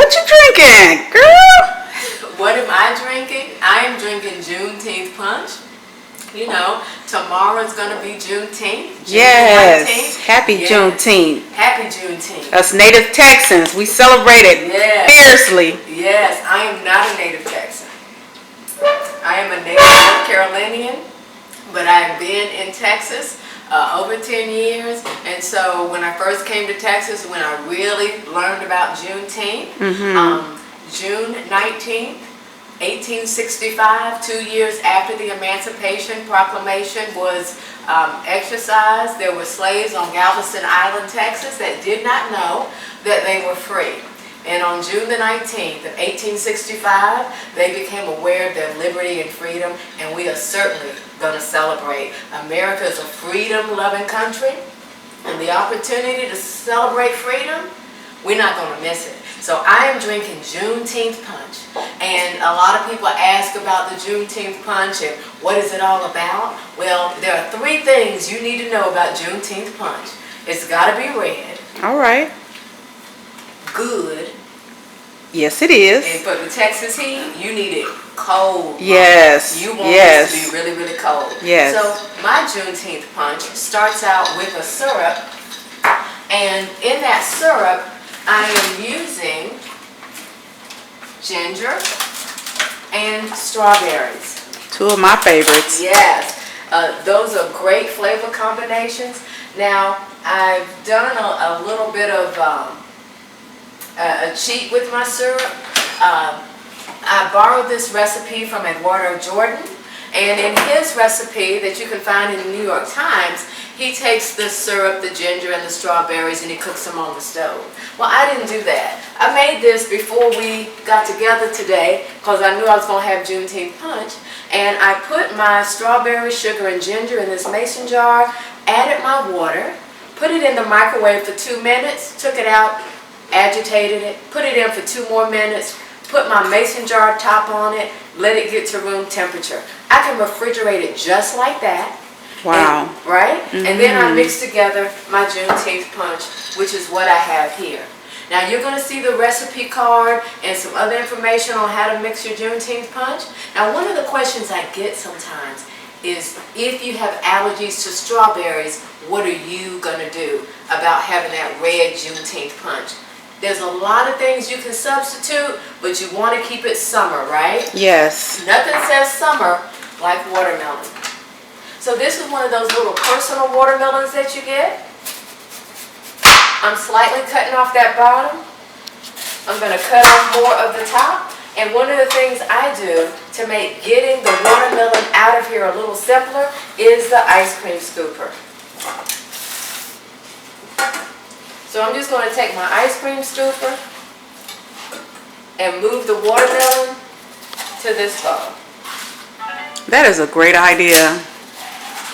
what you drinking, girl? What am I drinking? I am drinking Juneteenth Punch. You know, tomorrow's going to be Juneteenth. Yes. 19th. Happy Yes. Juneteenth. Happy Juneteenth. Us native Texans, we celebrate it fiercely. Yes, I am not a native Texan. I am a native North Carolinian, but I've been in Texas over 10 years. And so when I first came to Texas, when I really learned about Juneteenth, June 19th, 1865, 2 years after the Emancipation Proclamation was exercised, there were slaves on Galveston Island, Texas that did not know that they were free. And on June the 19th of 1865, they became aware of their liberty and freedom, and we are certainly going to celebrate. America is a freedom-loving country, and the opportunity to celebrate freedom, we're not going to miss it. So I am drinking Juneteenth Punch, and a lot of people ask about the Juneteenth Punch and what is it all about? Well, there are 3 things you need to know about Juneteenth Punch. It's got to be red. All right. Good. Yes, it is. And for the Texas heat, you need it cold. Yes. You want it to be really, really cold. Yes. So my Juneteenth Punch starts out with a syrup, and in that syrup, I am using ginger and strawberries. 2 of my favorites. Yes, those are great flavor combinations. Now, I've done a little bit of a cheat with my syrup. I borrowed this recipe from Eduardo Jordan, and in his recipe that you can find in the New York Times, he takes the syrup, the ginger, and the strawberries, and he cooks them on the stove. Well, I didn't do that. I made this before we got together today because I knew I was going to have Juneteenth Punch, and I put my strawberry, sugar, and ginger in this mason jar, added my water, put it in the microwave for 2 minutes, took it out, agitated it, put it in for 2 more minutes, put my mason jar top on it, let it get to room temperature. I can refrigerate it just like that. Wow. And, right? And then I mix together my Juneteenth Punch, which is what I have here. Now you're going to see the recipe card and some other information on how to mix your Juneteenth Punch. Now one of the questions I get sometimes is if you have allergies to strawberries, what are you going to do about having that red Juneteenth Punch? There's a lot of things you can substitute, but you want to keep it summer, right? Yes. Nothing says summer like watermelon. So this is one of those little personal watermelons that you get. I'm slightly cutting off that bottom. I'm going to cut off more of the top. And one of the things I do to make getting the watermelon out of here a little simpler is the ice cream scooper. So I'm just going to take my ice cream scooper and move the watermelon to this bowl. That is a great idea.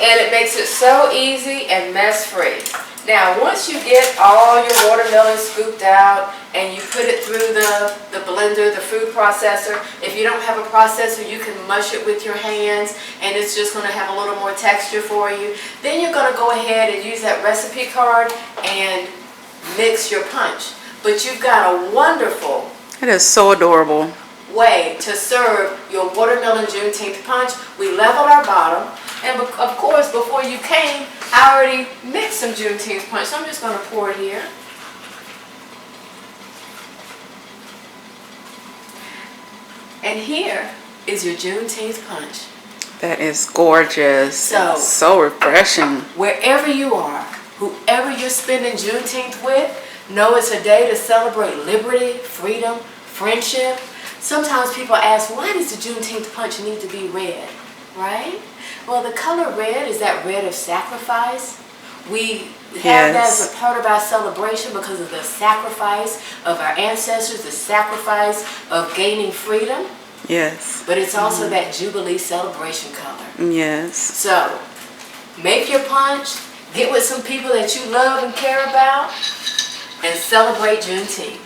And it makes it so easy and mess-free. Now, once you get all your watermelon scooped out and you put it through the blender, the food processor, if you don't have a processor, you can mush it with your hands and it's just going to have a little more texture for you. Then you're going to go ahead and use that recipe card and mix your punch. But you've got a wonderful It is so adorable. way to serve your watermelon Juneteenth Punch. We leveled our bottom, and of course before you came I already mixed some Juneteenth Punch, so I'm just going to pour it here. And here is your Juneteenth Punch. That is gorgeous. So refreshing. Wherever you are, whoever you're spending Juneteenth with, know it's a day to celebrate liberty, freedom, friendship. Sometimes people ask, why does the Juneteenth Punch need to be red, right? Well, the color red is that red of sacrifice. We have that as a part of our celebration because of the sacrifice of our ancestors, the sacrifice of gaining freedom. Yes. But it's also that Jubilee celebration color. Yes. So, make your punch, get with some people that you love and care about, and celebrate Juneteenth.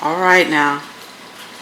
All right now.